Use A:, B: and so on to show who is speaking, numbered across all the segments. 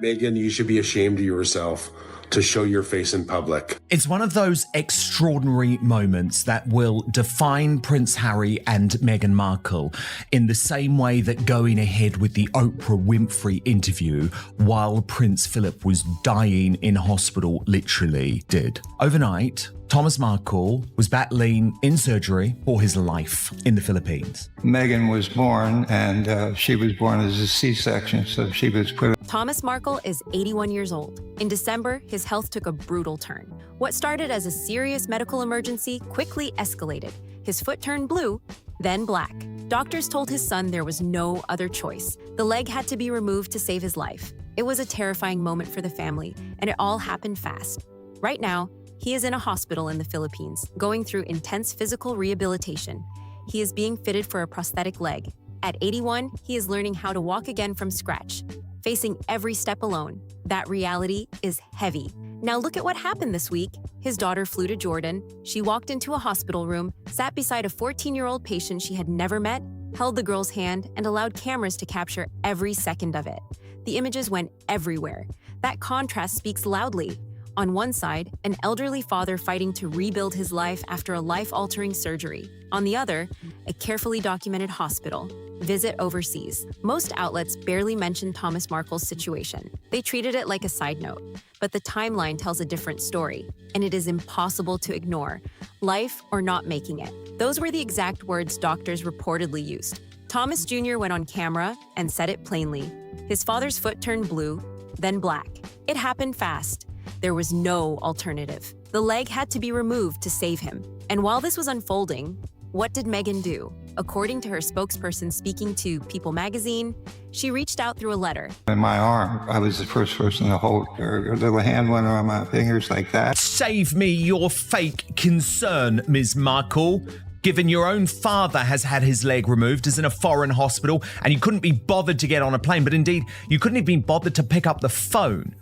A: Meghan, you should be ashamed of yourself to show your face in public.
B: It's one of those extraordinary moments that will define Prince Harry and Meghan Markle in the same way that going ahead with the Oprah Winfrey interview while Prince Philip was dying in hospital literally did. Overnight, Thomas Markle was battling in surgery for his life in the Philippines.
C: Meghan was born, and she was born as a C-section, so she was put.
D: Thomas Markle is 81 years old. In December, his health took a brutal turn. What started as a serious medical emergency quickly escalated. His foot turned blue, then black. Doctors told his son there was no other choice. The leg had to be removed to save his life. It was a terrifying moment for the family, and it all happened fast. Right now, he is in a hospital in the Philippines, going through intense physical rehabilitation. He is being fitted for a prosthetic leg. At 81, he is learning how to walk again from scratch, facing every step alone. That reality is heavy. Now look at what happened this week. His daughter flew to Jordan. She walked into a hospital room, sat beside a 14-year-old patient she had never met, held the girl's hand, and allowed cameras to capture every second of it. The images went everywhere. That contrast speaks loudly. On one side, an elderly father fighting to rebuild his life after a life-altering surgery. On the other, a carefully documented hospital visit overseas. Most outlets barely mention Thomas Markle's situation. They treated it like a side note. But the timeline tells a different story, and it is impossible to ignore. Life or not making it. Those were the exact words doctors reportedly used. Thomas Jr. went on camera and said it plainly. His father's foot turned blue, then black. It happened fast. There was no alternative. The leg had to be removed to save him. And while this was unfolding, what did Meghan do? According to her spokesperson speaking to People magazine, she reached out through a letter.
C: In my arm, I was the first person to hold her little hand went on my fingers like that.
B: Save me your fake concern, Ms. Markle. Given your own father has had his leg removed, is in a foreign hospital, and you couldn't be bothered to get on a plane, but indeed, you couldn't have been bothered to pick up the phone.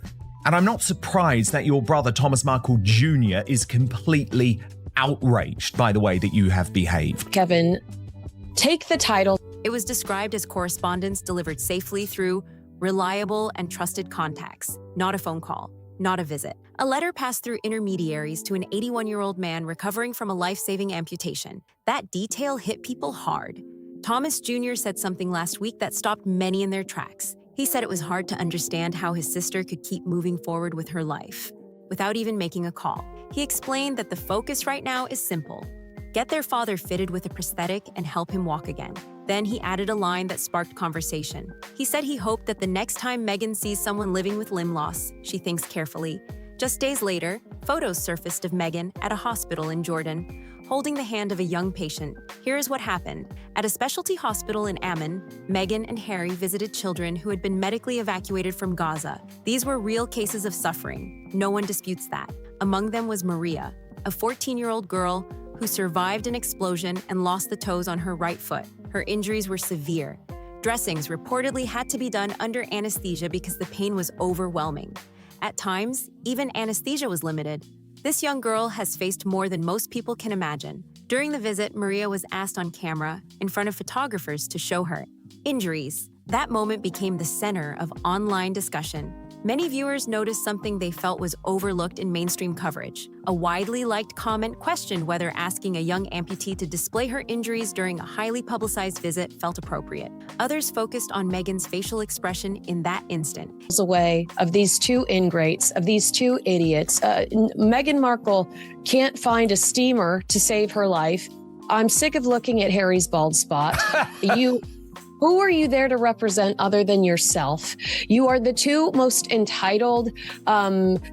B: And I'm not surprised that your brother, Thomas Markle Jr., is completely outraged by the way that you have behaved.
E: Kevin, take the title.
D: It was described as correspondence delivered safely through reliable and trusted contacts, not a phone call, not a visit. A letter passed through intermediaries to an 81-year-old man recovering from a life-saving amputation. That detail hit people hard. Thomas Jr. said something last week that stopped many in their tracks. He said it was hard to understand how his sister could keep moving forward with her life without even making a call. He explained that the focus right now is simple. Get their father fitted with a prosthetic and help him walk again. Then he added a line that sparked conversation. He said he hoped that the next time Meghan sees someone living with limb loss, she thinks carefully. Just days later, photos surfaced of Meghan at a hospital in Jordan, holding the hand of a young patient. Here is what happened. At a specialty hospital in Amman, Meghan and Harry visited children who had been medically evacuated from Gaza. These were real cases of suffering. No one disputes that. Among them was Maria, a 14-year-old girl who survived an explosion and lost the toes on her right foot. Her injuries were severe. Dressings reportedly had to be done under anesthesia because the pain was overwhelming. At times, even anesthesia was limited. This young girl has faced more than most people can imagine. During the visit, Maria was asked on camera, in front of photographers, to show her injuries. That moment became the center of online discussion. Many viewers noticed something they felt was overlooked in mainstream coverage. A widely liked comment questioned whether asking a young amputee to display her injuries during a highly publicized visit felt appropriate. Others focused on Meghan's facial expression in that instant.
E: Away of these two ingrates, of these two idiots. Meghan Markle can't find a steamer to save her life. I'm sick of looking at Harry's bald spot. Who are you there to represent other than yourself? You are the two most entitled,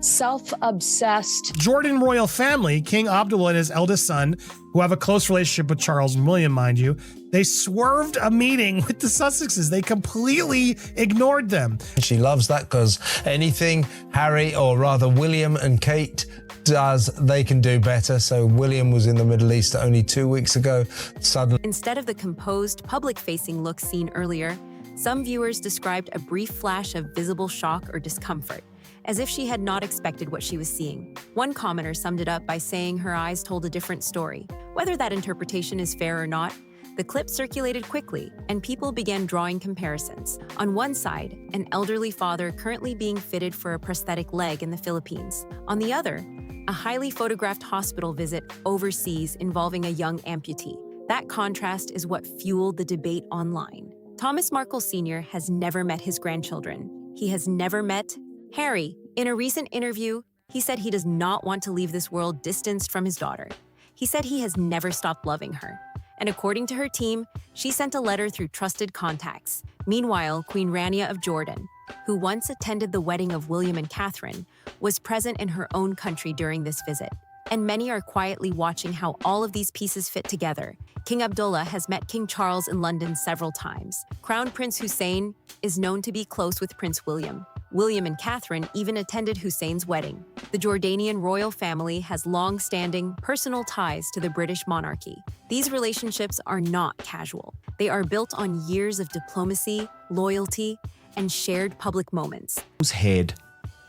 E: self-obsessed.
F: Jordan royal family, King Abdullah and his eldest son, who have a close relationship with Charles and William, mind you, they swerved a meeting with the Sussexes. They completely ignored them.
G: She loves that because anything Harry, or rather William and Kate, does, they can do better. So William was in the Middle East only 2 weeks ago. Suddenly,
D: instead of the composed, public-facing look seen earlier, some viewers described a brief flash of visible shock or discomfort, as if she had not expected what she was seeing. One commenter summed it up by saying her eyes told a different story. Whether that interpretation is fair or not, The clip circulated quickly, and people began drawing comparisons. On one side, an elderly father currently being fitted for a prosthetic leg in the Philippines. On the other, a highly photographed hospital visit overseas involving a young amputee. That contrast is what fueled the debate online. Thomas Markle Sr. has never met his grandchildren. He has never met Harry. In a recent interview, he said he does not want to leave this world distanced from his daughter. He said he has never stopped loving her. And according to her team, she sent a letter through trusted contacts. Meanwhile, Queen Rania of Jordan, who once attended the wedding of William and Catherine, was present in her own country during this visit. And many are quietly watching how all of these pieces fit together. King Abdullah has met King Charles in London several times. Crown Prince Hussein is known to be close with Prince William. William and Catherine even attended Hussein's wedding. The Jordanian royal family has long-standing personal ties to the British monarchy. These relationships are not casual. They are built on years of diplomacy, loyalty, and shared public moments.
B: Head,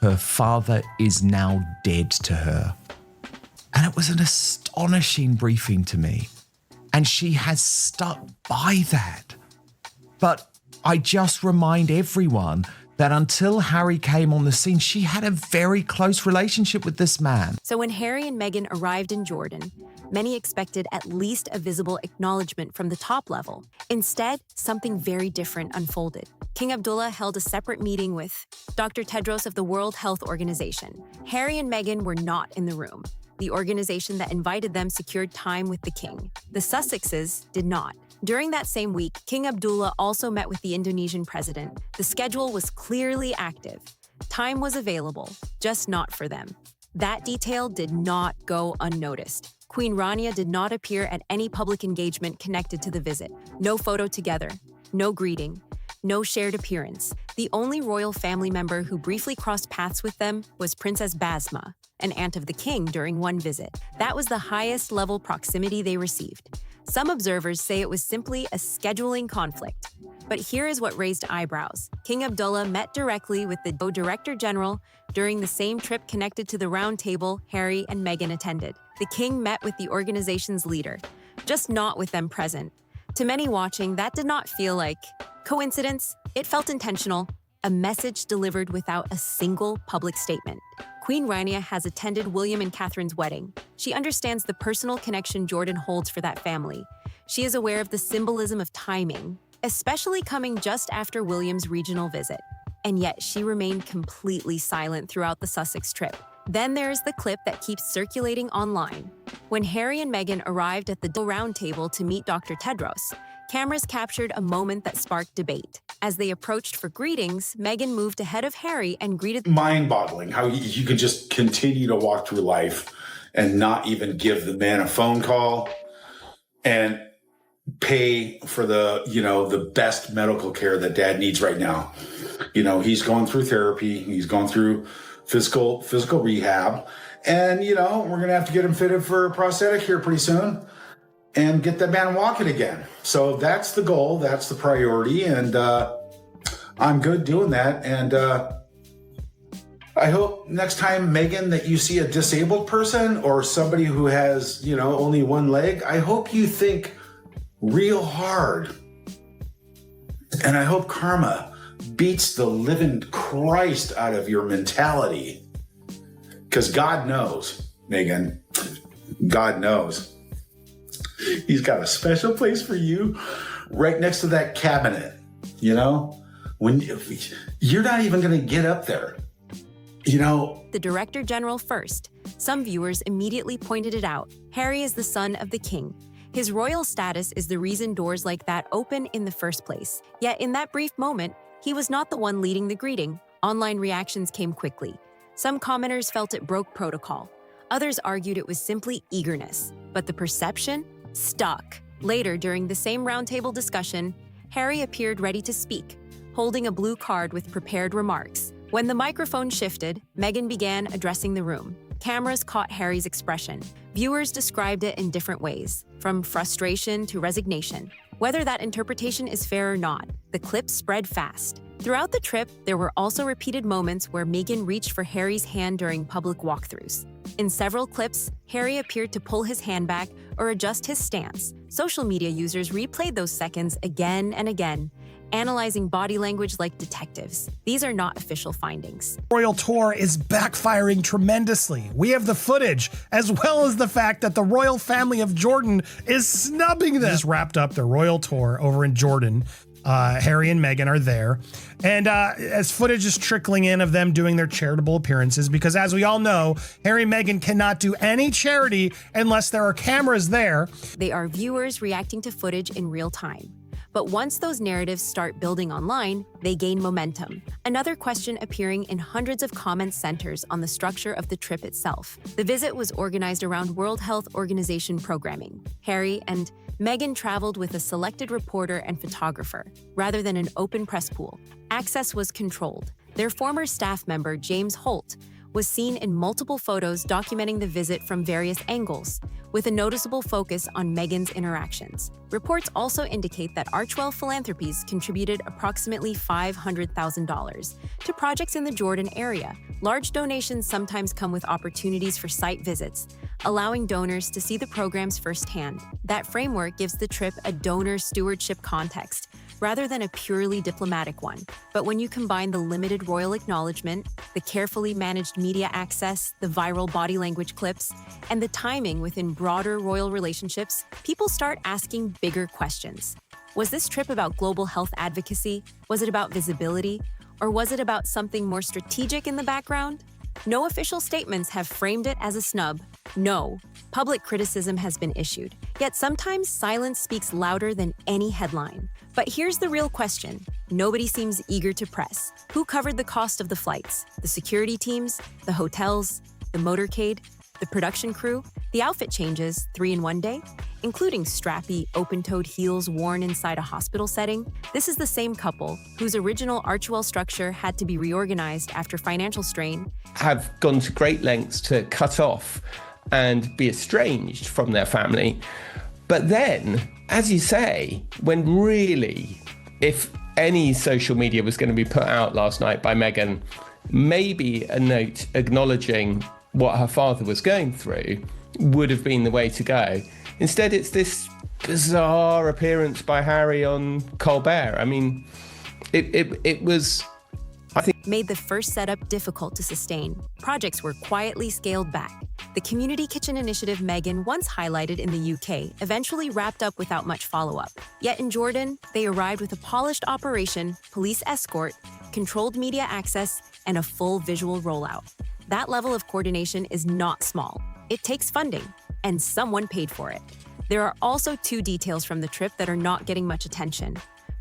B: her father is now dead to her. And it was an astonishing briefing to me. And she has stuck by that. But I just remind everyone that until Harry came on the scene, she had a very close relationship with this man.
D: So when Harry and Meghan arrived in Jordan, many expected at least a visible acknowledgement from the top level. Instead, something very different unfolded. King Abdullah held a separate meeting with Dr. Tedros of the World Health Organization. Harry and Meghan were not in the room. The organization that invited them secured time with the king. The Sussexes did not. During that same week, King Abdullah also met with the Indonesian president. The schedule was clearly active. Time was available, just not for them. That detail did not go unnoticed. Queen Rania did not appear at any public engagement connected to the visit. No photo together, no greeting, no shared appearance. The only royal family member who briefly crossed paths with them was Princess Basma, an aunt of the king, during one visit. That was the highest level proximity they received. Some observers say it was simply a scheduling conflict. But here is what raised eyebrows. King Abdullah met directly with the Director General during the same trip connected to the round table Harry and Meghan attended. The king met with the organization's leader, just not with them present. To many watching, that did not feel like coincidence. It felt intentional, a message delivered without a single public statement. Queen Rania has attended William and Catherine's wedding. She understands the personal connection Jordan holds for that family. She is aware of the symbolism of timing, especially coming just after William's regional visit. And yet she remained completely silent throughout the Sussex trip. Then there's the clip that keeps circulating online. When Harry and Meghan arrived at the round table to meet Dr. Tedros, cameras captured a moment that sparked debate. As they approached for greetings, Meghan moved ahead of Harry and greeted.
A: Mind-boggling how you can just continue to walk through life and not even give the man a phone call and pay for the best medical care that dad needs right now. He's going through therapy. He's going through physical rehab. And, we're going to have to get him fitted for a prosthetic here pretty soon and get that man walking again. So that's the goal. That's the priority. And I'm good doing that. And I hope next time, Meghan, that you see a disabled person or somebody who has, only one leg, I hope you think real hard. And I hope karma beats the living Christ out of your mentality. Because God knows, Meghan, God knows. He's got a special place for you right next to that cabinet, when you're not even going to get up there,
D: The Director General first. Some viewers immediately pointed it out. Harry is the son of the king. His royal status is the reason doors like that open in the first place. Yet in that brief moment, he was not the one leading the greeting. Online reactions came quickly. Some commenters felt it broke protocol. Others argued it was simply eagerness. But the perception stuck. Later, during the same roundtable discussion, Harry appeared ready to speak, holding a blue card with prepared remarks. When the microphone shifted, Meghan began addressing the room. Cameras caught Harry's expression. Viewers described it in different ways, from frustration to resignation. Whether that interpretation is fair or not, the clip spread fast. Throughout the trip, there were also repeated moments where Meghan reached for Harry's hand during public walkthroughs. In several clips, Harry appeared to pull his hand back or adjust his stance. Social media users replayed those seconds again and again, analyzing body language like detectives. These are not official findings.
F: Royal tour is backfiring tremendously. We have the footage, as well as the fact that the royal family of Jordan is snubbing them. They just wrapped up their royal tour over in Jordan. Harry and Meghan are there. And as footage is trickling in of them doing their charitable appearances, because as we all know, Harry and Meghan cannot do any charity unless there are cameras there.
D: They are viewers reacting to footage in real time. But once those narratives start building online, they gain momentum. Another question appearing in hundreds of comments centers on the structure of the trip itself. The visit was organized around World Health Organization programming. Harry and Meghan traveled with a selected reporter and photographer, rather than an open press pool. Access was controlled. Their former staff member, James Holt, was seen in multiple photos documenting the visit from various angles, with a noticeable focus on Meghan's interactions. Reports also indicate that Archwell Philanthropies contributed approximately $500,000 to projects in the Jordan area. Large donations sometimes come with opportunities for site visits, allowing donors to see the programs firsthand. That framework gives the trip a donor stewardship context, rather than a purely diplomatic one. But when you combine the limited royal acknowledgement, the carefully managed media access, the viral body language clips, and the timing within broader royal relationships, people start asking bigger questions. Was this trip about global health advocacy? Was it about visibility? Or was it about something more strategic in the background? No official statements have framed it as a snub. No, public criticism has been issued. Yet sometimes silence speaks louder than any headline. But here's the real question. Nobody seems eager to press. Who covered the cost of the flights? The security teams? The hotels? The motorcade? The production crew? The outfit changes 3 in 1 day? Including strappy, open-toed heels worn inside a hospital setting? This is the same couple whose original Archwell structure had to be reorganized after financial strain.
H: Have gone to great lengths to cut off and be estranged from their family. But then, as you say, when really, if any social media was going to be put out last night by Meghan, maybe a note acknowledging what her father was going through would have been the way to go. Instead, it's this bizarre appearance by Harry on Colbert. I mean, it was, I think,
D: made the first setup difficult to sustain. Projects were quietly scaled back. The community kitchen initiative Meghan once highlighted in the UK eventually wrapped up without much follow-up. Yet in Jordan, they arrived with a polished operation, police escort, controlled media access, and a full visual rollout. That level of coordination is not small. It takes funding, and someone paid for it. There are also 2 details from the trip that are not getting much attention.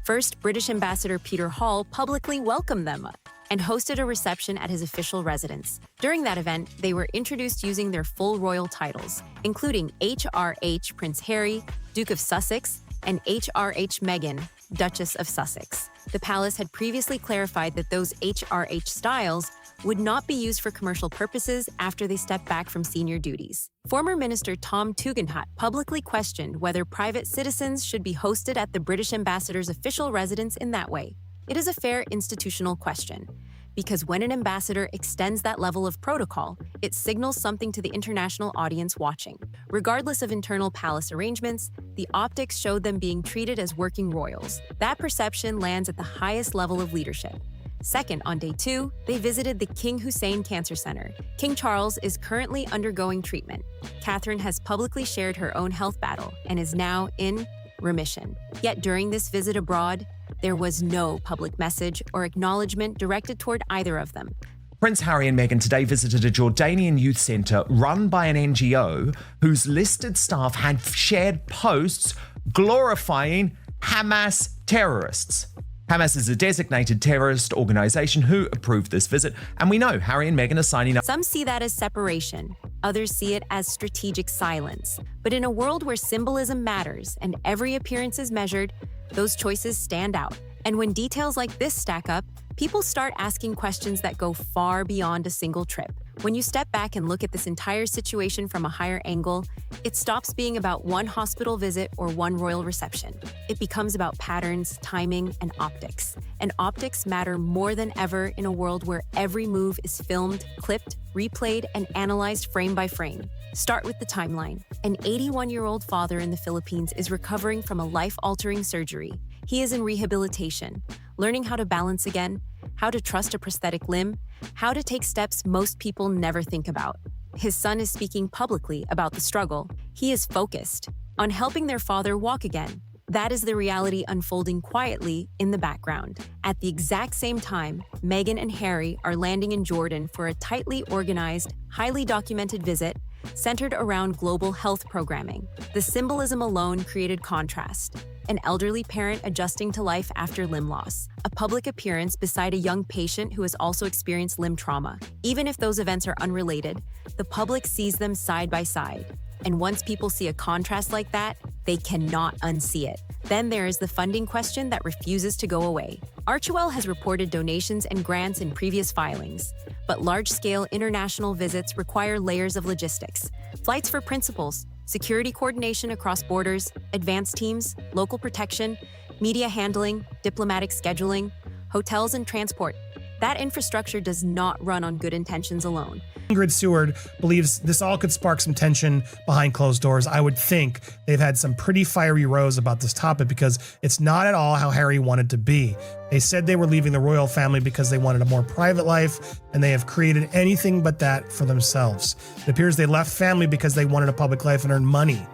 D: First, British Ambassador Peter Hall publicly welcomed them and hosted a reception at his official residence. During that event, they were introduced using their full royal titles, including HRH Prince Harry, Duke of Sussex, and HRH Meghan, Duchess of Sussex. The palace had previously clarified that those HRH styles would not be used for commercial purposes after they stepped back from senior duties. Former Minister Tom Tugendhat publicly questioned whether private citizens should be hosted at the British ambassador's official residence in that way. It is a fair institutional question, because when an ambassador extends that level of protocol, it signals something to the international audience watching. Regardless of internal palace arrangements, the optics showed them being treated as working royals. That perception lands at the highest level of leadership. Second, on day 2, they visited the King Hussein Cancer Center. King Charles is currently undergoing treatment. Catherine has publicly shared her own health battle and is now in remission. Yet during this visit abroad, there was no public message or acknowledgement directed toward either of them.
B: Prince Harry and Meghan today visited a Jordanian youth centre run by an NGO whose listed staff had shared posts glorifying Hamas terrorists. Hamas is a designated terrorist organisation who approved this visit, and we know Harry and Meghan are signing up.
D: Some see that as separation. Others see it as strategic silence. But in a world where symbolism matters and every appearance is measured, those choices stand out. And when details like this stack up, People start asking questions that go far beyond a single trip. When you step back and look at this entire situation from a higher angle, it stops being about one hospital visit or one royal reception. It becomes about patterns, timing, and optics. And optics matter more than ever in a world where every move is filmed, clipped, replayed, and analyzed frame by frame. Start with the timeline. An 81-year-old father in the Philippines is recovering from a life-altering surgery. He is in rehabilitation, learning how to balance again, how to trust a prosthetic limb, how to take steps most people never think about. His son is speaking publicly about the struggle. He is focused on helping their father walk again. That is the reality unfolding quietly in the background. At the exact same time, Meghan and Harry are landing in Jordan for a tightly organized, highly documented visit centered around global health programming. The symbolism alone created contrast. An elderly parent adjusting to life after limb loss, a public appearance beside a young patient who has also experienced limb trauma. Even if those events are unrelated, the public sees them side by side. And once people see a contrast like that, they cannot unsee it. Then there is the funding question that refuses to go away. Archewell has reported donations and grants in previous filings, but large-scale international visits require layers of logistics. Flights for principals, security coordination across borders, advanced teams, local protection, media handling, diplomatic scheduling, hotels and transport. That infrastructure does not run on good intentions alone.
F: Ingrid Seward believes this all could spark some tension behind closed doors. I would think they've had some pretty fiery rows about this topic because it's not at all how Harry wanted to be. They said they were leaving the royal family because they wanted a more private life, and they have created anything but that for themselves. It appears they left family because they wanted a public life and earn money.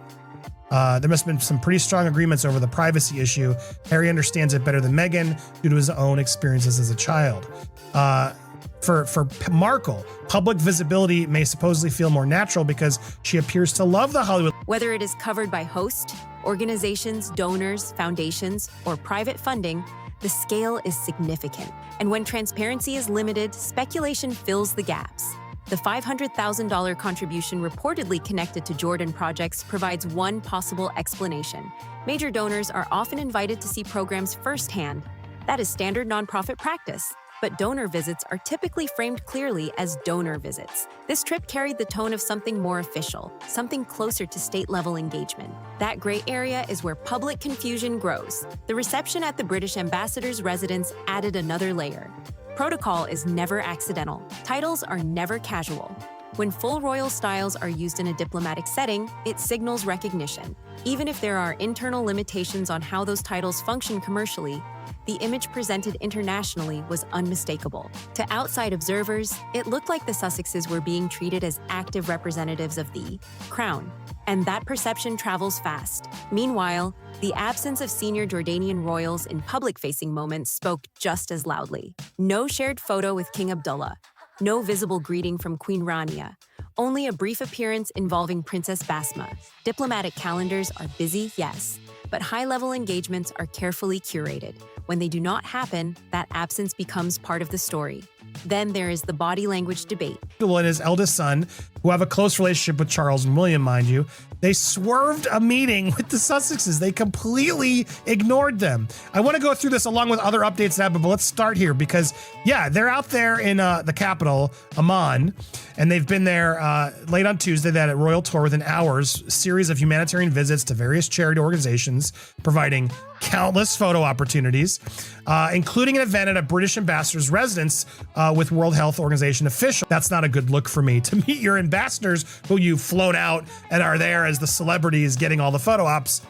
F: There must have been some pretty strong agreements over the privacy issue. Harry understands it better than Meghan due to his own experiences as a child. For Markle, public visibility may supposedly feel more natural because she appears to love the Hollywood.
D: Whether it is covered by host, organizations, donors, foundations, or private funding, the scale is significant. And when transparency is limited, speculation fills the gaps. The $500,000 contribution reportedly connected to Jordan projects provides one possible explanation. Major donors are often invited to see programs firsthand. That is standard nonprofit practice. But donor visits are typically framed clearly as donor visits. This trip carried the tone of something more official, something closer to state-level engagement. That gray area is where public confusion grows. The reception at the British ambassador's residence added another layer. Protocol is never accidental. Titles are never casual. When full royal styles are used in a diplomatic setting, it signals recognition. Even if there are internal limitations on how those titles function commercially, the image presented internationally was unmistakable. To outside observers, it looked like the Sussexes were being treated as active representatives of the crown, and that perception travels fast. Meanwhile, the absence of senior Jordanian royals in public-facing moments spoke just as loudly. No shared photo with King Abdullah, no visible greeting from Queen Rania, only a brief appearance involving Princess Basma. Diplomatic calendars are busy, yes, but high-level engagements are carefully curated. When they do not happen, that absence becomes part of the story. Then there is the body language debate.
F: And his eldest son, who have a close relationship with Charles and William, mind you, they swerved a meeting with the Sussexes. They completely ignored them. I want to go through this along with other updates now, but let's start here because, yeah, they're out there in the capital, Amman, and they've been there late on Tuesday. They had a royal tour within hours, a series of humanitarian visits to various charity organizations, providing countless photo opportunities, including an event at a British ambassador's residence with World Health Organization officials. That's not a good look for me, to meet your ambassadors who you've flown out and are there as the celebrities getting all the photo ops.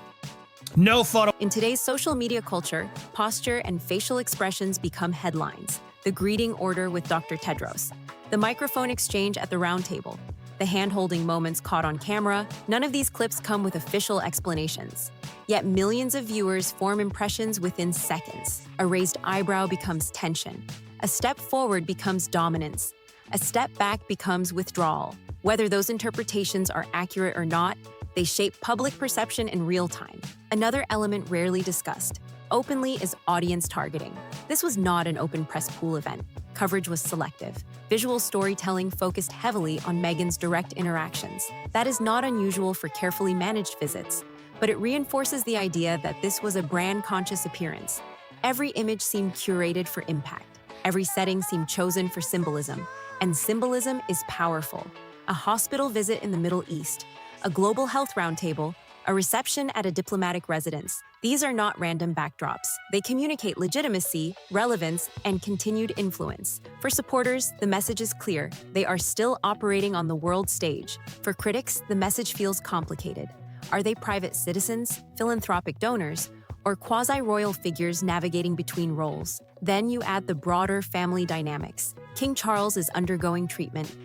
F: No photo.
D: In today's social media culture, posture and facial expressions become headlines. The greeting order with Dr. Tedros, the microphone exchange at the round table, the hand-holding moments caught on camera. None of these clips come with official explanations. Yet millions of viewers form impressions within seconds. A raised eyebrow becomes tension. A step forward becomes dominance. A step back becomes withdrawal. Whether those interpretations are accurate or not, they shape public perception in real time. Another element rarely discussed openly is audience targeting. This was not an open press pool event. Coverage was selective. Visual storytelling focused heavily on Meghan's direct interactions. That is not unusual for carefully managed visits, but it reinforces the idea that this was a brand-conscious appearance. Every image seemed curated for impact. Every setting seemed chosen for symbolism, and symbolism is powerful. A hospital visit in the Middle East, a global health roundtable, a reception at a diplomatic residence. These are not random backdrops. They communicate legitimacy, relevance, and continued influence. For supporters, the message is clear. They are still operating on the world stage. For critics, the message feels complicated. Are they private citizens, philanthropic donors, or quasi-royal figures navigating between roles? Then you add the broader family dynamics. King Charles is undergoing treatment.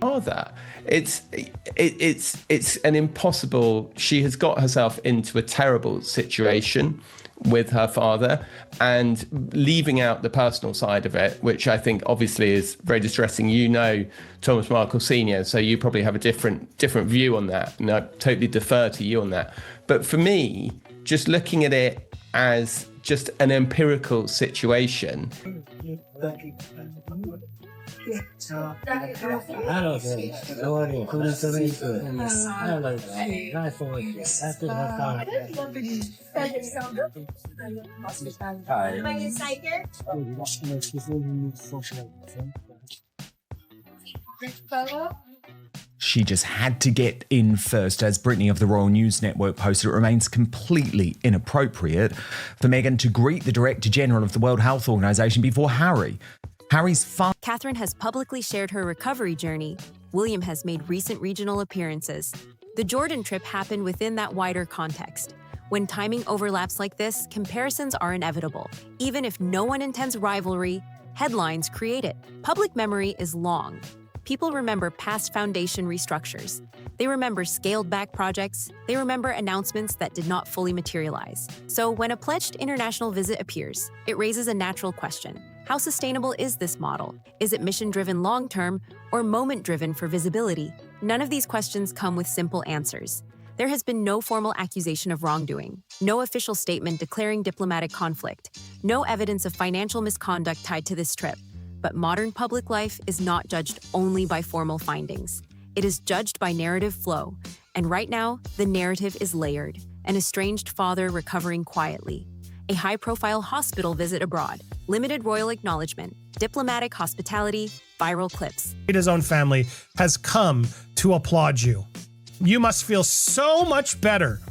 H: It's an impossible. She has got herself into a terrible situation with her father, and leaving out the personal side of it, which I think obviously is very distressing. You know Thomas Markle Sr., so you probably have a different view on that, and I totally defer to you on that. But for me, just looking at it as just an empirical situation.
B: She just had to get in first. As Brittany of the Royal News Network posted, it remains completely inappropriate for Meghan to greet the Director General of the World Health Organization before Harry's father.
D: Catherine has publicly shared her recovery journey. William has made recent regional appearances. The Jordan trip happened within that wider context. When timing overlaps like this, comparisons are inevitable. Even if no one intends rivalry, headlines create it. Public memory is long. People remember past foundation restructures. They remember scaled-back projects. They remember announcements that did not fully materialize. So when a pledged international visit appears, it raises a natural question. How sustainable is this model? Is it mission-driven long-term or moment-driven for visibility? None of these questions come with simple answers. There has been no formal accusation of wrongdoing, no official statement declaring diplomatic conflict, no evidence of financial misconduct tied to this trip. But modern public life is not judged only by formal findings. It is judged by narrative flow. And right now, the narrative is layered. An estranged father recovering quietly. A high-profile hospital visit abroad. Limited royal acknowledgement. Diplomatic hospitality. Viral clips.
F: His own family has come to applaud you. You must feel so much better.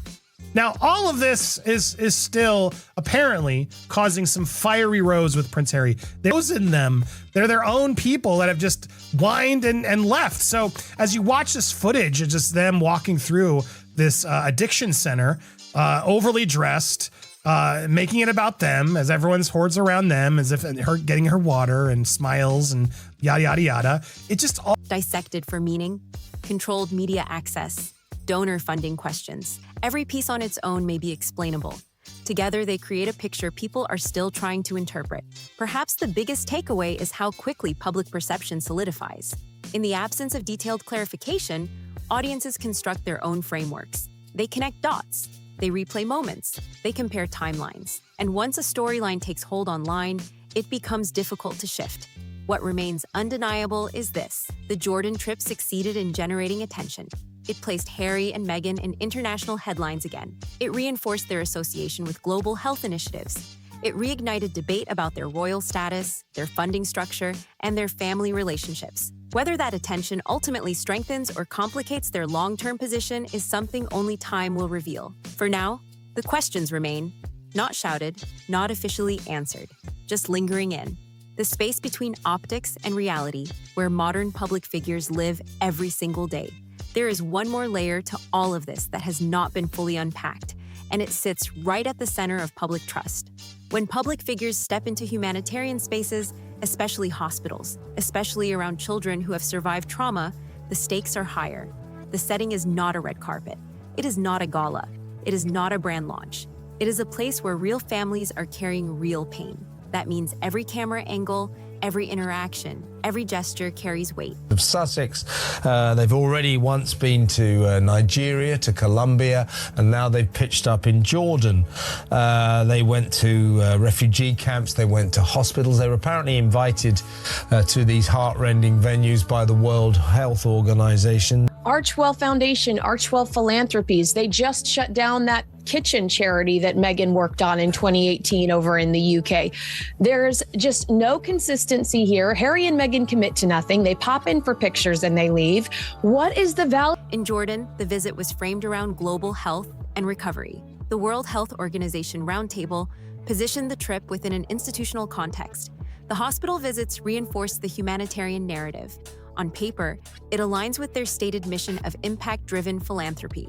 F: Now, all of this is still apparently causing some fiery rows with Prince Harry. Those in them, they're their own people that have just whined and left. So as you watch this footage, it's just them walking through this addiction center, overly dressed, making it about them as everyone's hordes around them, as if her getting her water and smiles and yada, yada, yada. It just all
D: Dissected for meaning, controlled media access, donor funding questions. Every piece on its own may be explainable. Together, they create a picture people are still trying to interpret. Perhaps the biggest takeaway is how quickly public perception solidifies. In the absence of detailed clarification, audiences construct their own frameworks. They connect dots. They replay moments. They compare timelines. And once a storyline takes hold online, it becomes difficult to shift. What remains undeniable is this: the Jordan trip succeeded in generating attention. It placed Harry and Meghan in international headlines again. It reinforced their association with global health initiatives. It reignited debate about their royal status, their funding structure, and their family relationships. Whether that attention ultimately strengthens or complicates their long-term position is something only time will reveal. For now, the questions remain, not shouted, not officially answered, just lingering in. The space between optics and reality, where modern public figures live every single day. There is one more layer to all of this that has not been fully unpacked, and it sits right at the center of public trust. When public figures step into humanitarian spaces, especially hospitals, especially around children who have survived trauma, the stakes are higher. The setting is not a red carpet. It is not a gala. It is not a brand launch. It is a place where real families are carrying real pain. That means every camera angle, every interaction, every gesture carries weight.
G: Of Sussex, they've already once been to Nigeria, to Colombia, and now they've pitched up in Jordan. They went to refugee camps, they went to hospitals. They were apparently invited to these heartrending venues by the World Health Organization.
E: Archwell Foundation, Archwell Philanthropies, they just shut down that kitchen charity that Meghan worked on in 2018 over in the UK. There's just no consistency here. Harry and Meghan commit to nothing. They pop in for pictures and they leave. What is the value?
D: In Jordan, the visit was framed around global health and recovery. The World Health Organization Roundtable positioned the trip within an institutional context. The hospital visits reinforced the humanitarian narrative. On paper, it aligns with their stated mission of impact-driven philanthropy.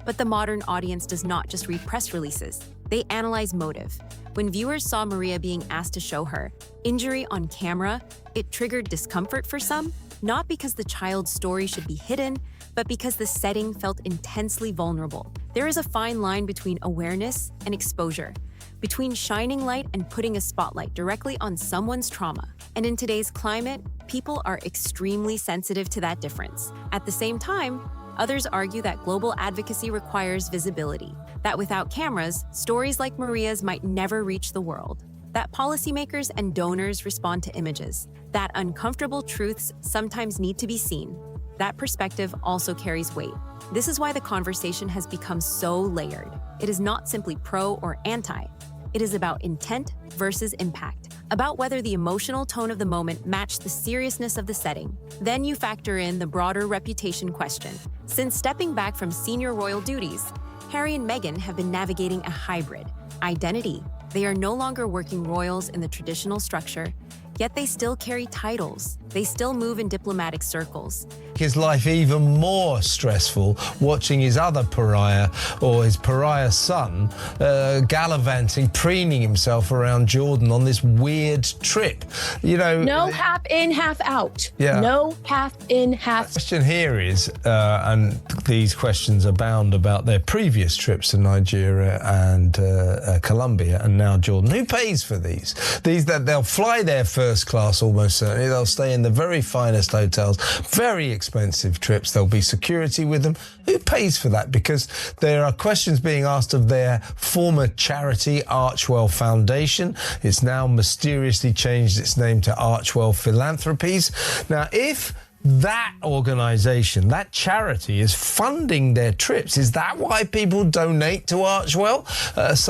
D: But the modern audience does not just read press releases. They analyze motive. When viewers saw Maria being asked to show her injury on camera, it triggered discomfort for some, not because the child's story should be hidden, but because the setting felt intensely vulnerable. There is a fine line between awareness and exposure, between shining light and putting a spotlight directly on someone's trauma. And in today's climate, people are extremely sensitive to that difference. At the same time, others argue that global advocacy requires visibility, that without cameras, stories like Maria's might never reach the world, that policymakers and donors respond to images, that uncomfortable truths sometimes need to be seen. That perspective also carries weight. This is why the conversation has become so layered. It is not simply pro or anti. It is about intent versus impact, about whether the emotional tone of the moment matched the seriousness of the setting. Then you factor in the broader reputation question. Since stepping back from senior royal duties, Harry and Meghan have been navigating a hybrid identity. They are no longer working royals in the traditional structure, yet they still carry titles. They still move in diplomatic circles.
G: His life even more stressful watching his other pariah or his pariah son gallivanting, preening himself around Jordan on this weird trip. You know,
E: No half in, half out.
G: Yeah.
E: No half in, half.
G: The question here is, and these questions abound about their previous trips to Nigeria and Colombia and now Jordan. Who pays for these? These that they'll fly there first class almost certainly. They'll stay in the very finest hotels, very expensive trips. There'll be security with them. Who pays for that? Because there are questions being asked of their former charity, Archwell Foundation. It's now mysteriously changed its name to Archwell Philanthropies. Now, if that organisation, that charity, is funding their trips, is that why people donate to Archwell?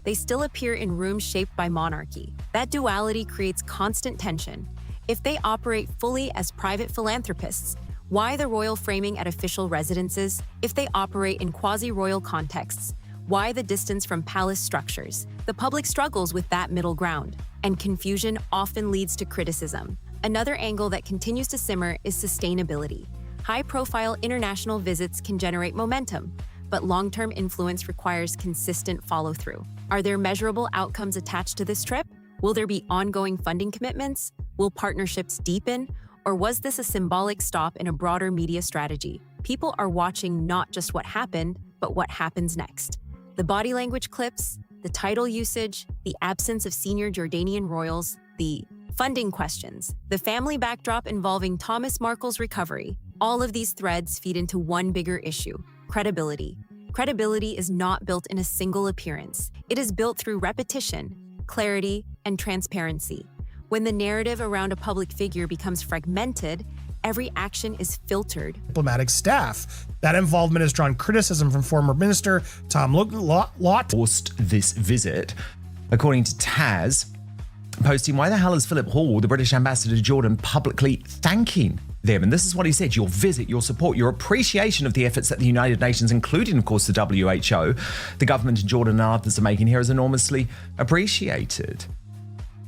D: They still appear in rooms shaped by monarchy. That duality creates constant tension. If they operate fully as private philanthropists, why the royal framing at official residences? If they operate in quasi-royal contexts, why the distance from palace structures? The public struggles with that middle ground, and confusion often leads to criticism. Another angle that continues to simmer is sustainability. High-profile international visits can generate momentum, but long-term influence requires consistent follow-through. Are there measurable outcomes attached to this trip? Will there be ongoing funding commitments? Will partnerships deepen? Or was this a symbolic stop in a broader media strategy? People are watching not just what happened, but what happens next. The body language clips, the title usage, the absence of senior Jordanian royals, the funding questions, the family backdrop involving Thomas Markle's recovery. All of these threads feed into one bigger issue: credibility. Credibility is not built in a single appearance. It is built through repetition, clarity, and transparency. When the narrative around a public figure becomes fragmented, every action is filtered.
F: Diplomatic staff. That involvement has drawn criticism from former minister Tom Lott.
B: Forced this visit, according to Taz, posting, why the hell is Philip Hall, the British ambassador to Jordan, publicly thanking them? And this is what he said: your visit, your support, your appreciation of the efforts that the United Nations, including, of course, the WHO, the government in Jordan and others are making here, is enormously appreciated.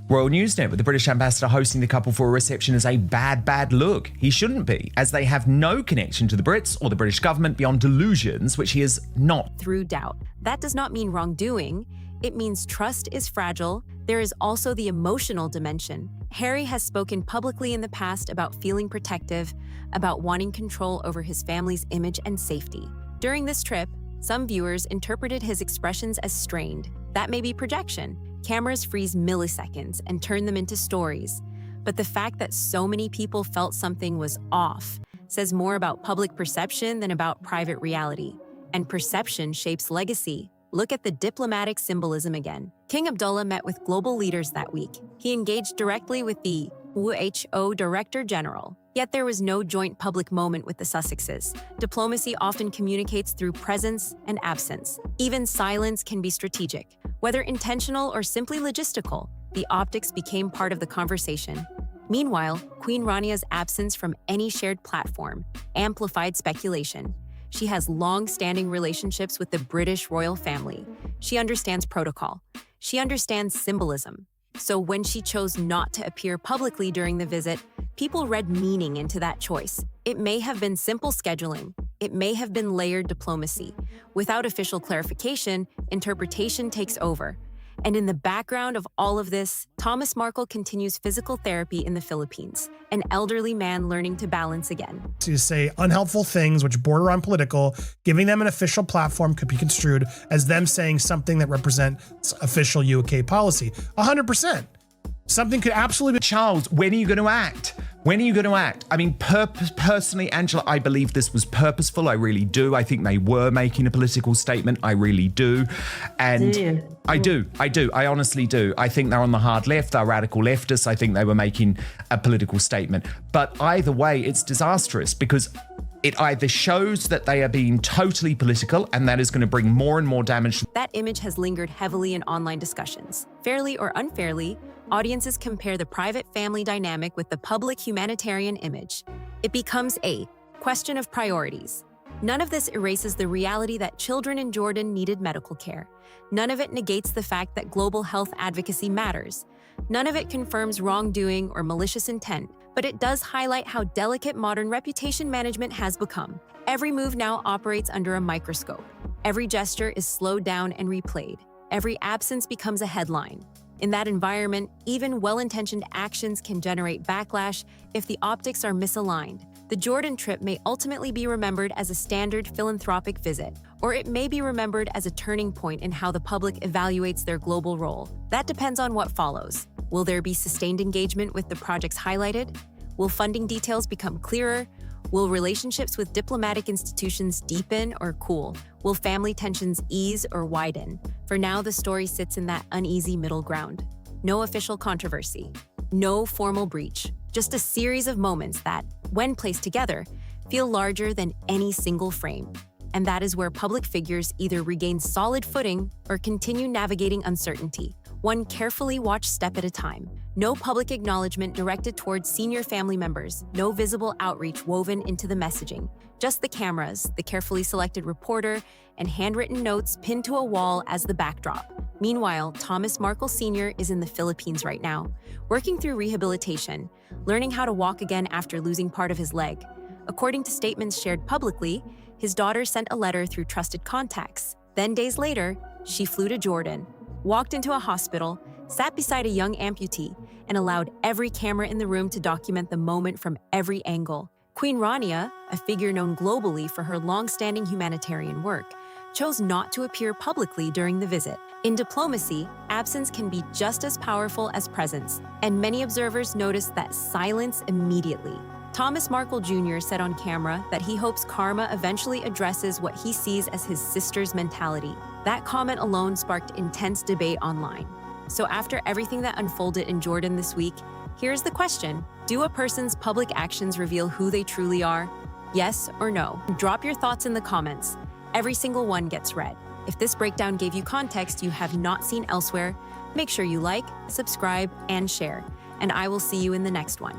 B: Royal News Net, with the British ambassador hosting the couple for a reception, is a bad look. He shouldn't be, as they have no connection to the Brits or the British government beyond delusions, which he is not.
D: Through doubt. That does not mean wrongdoing. It means trust is fragile. There is also the emotional dimension. Harry has spoken publicly in the past about feeling protective, about wanting control over his family's image and safety. During this trip, some viewers interpreted his expressions as strained. That may be projection. Cameras freeze milliseconds and turn them into stories. But the fact that so many people felt something was off says more about public perception than about private reality. And perception shapes legacy. Look at the diplomatic symbolism again. King Abdullah met with global leaders that week. He engaged directly with the WHO Director General. Yet there was no joint public moment with the Sussexes. Diplomacy often communicates through presence and absence. Even silence can be strategic. Whether intentional or simply logistical, the optics became part of the conversation. Meanwhile, Queen Rania's absence from any shared platform amplified speculation. She has long-standing relationships with the British royal family. She understands protocol. She understands symbolism. So when she chose not to appear publicly during the visit, people read meaning into that choice. It may have been simple scheduling. It may have been layered diplomacy. Without official clarification, interpretation takes over. And in the background of all of this, Thomas Markle continues physical therapy in the Philippines, an elderly man learning to balance again.
F: To say unhelpful things which border on political, giving them an official platform could be construed as them saying something that represents official UK policy. 100%. Something could absolutely be.
B: Charles, when are you going to act? When are you going to act? I mean, personally, Angela, I believe this was purposeful. I really do. I think they were making a political statement. I really do. And I do. I honestly do. I think they're on the hard left. They're radical leftists. I think they were making a political statement. But either way, it's disastrous because it either shows that they are being totally political and that is going to bring more and more damage.
D: That image has lingered heavily in online discussions. Fairly or unfairly, audiences compare the private family dynamic with the public humanitarian image. It becomes a question of priorities. None of this erases the reality that children in Jordan needed medical care. None of it negates the fact that global health advocacy matters. None of it confirms wrongdoing or malicious intent, but it does highlight how delicate modern reputation management has become. Every move now operates under a microscope. Every gesture is slowed down and replayed. Every absence becomes a headline. In that environment, even well-intentioned actions can generate backlash if the optics are misaligned. The Jordan trip may ultimately be remembered as a standard philanthropic visit, or it may be remembered as a turning point in how the public evaluates their global role. That depends on what follows. Will there be sustained engagement with the projects highlighted? Will funding details become clearer? Will relationships with diplomatic institutions deepen or cool? Will family tensions ease or widen? For now, the story sits in that uneasy middle ground. No official controversy, no formal breach, just a series of moments that, when placed together, feel larger than any single frame. And that is where public figures either regain solid footing or continue navigating uncertainty, one carefully watched step at a time. No public acknowledgement directed towards senior family members, no visible outreach woven into the messaging. Just the cameras, the carefully selected reporter, and handwritten notes pinned to a wall as the backdrop. Meanwhile, Thomas Markle Sr. is in the Philippines right now, working through rehabilitation, learning how to walk again after losing part of his leg. According to statements shared publicly, his daughter sent a letter through trusted contacts. Then days later, she flew to Jordan, walked into a hospital, sat beside a young amputee, and allowed every camera in the room to document the moment from every angle. Queen Rania, a figure known globally for her long-standing humanitarian work, chose not to appear publicly during the visit. In diplomacy, absence can be just as powerful as presence, and many observers noticed that silence immediately. Thomas Markle Jr. said on camera that he hopes karma eventually addresses what he sees as his sister's mentality. That comment alone sparked intense debate online. So after everything that unfolded in Jordan this week, here's the question. Do a person's public actions reveal who they truly are? Yes or no? Drop your thoughts in the comments. Every single one gets read. If this breakdown gave you context you have not seen elsewhere, make sure you like, subscribe, and share. And I will see you in the next one.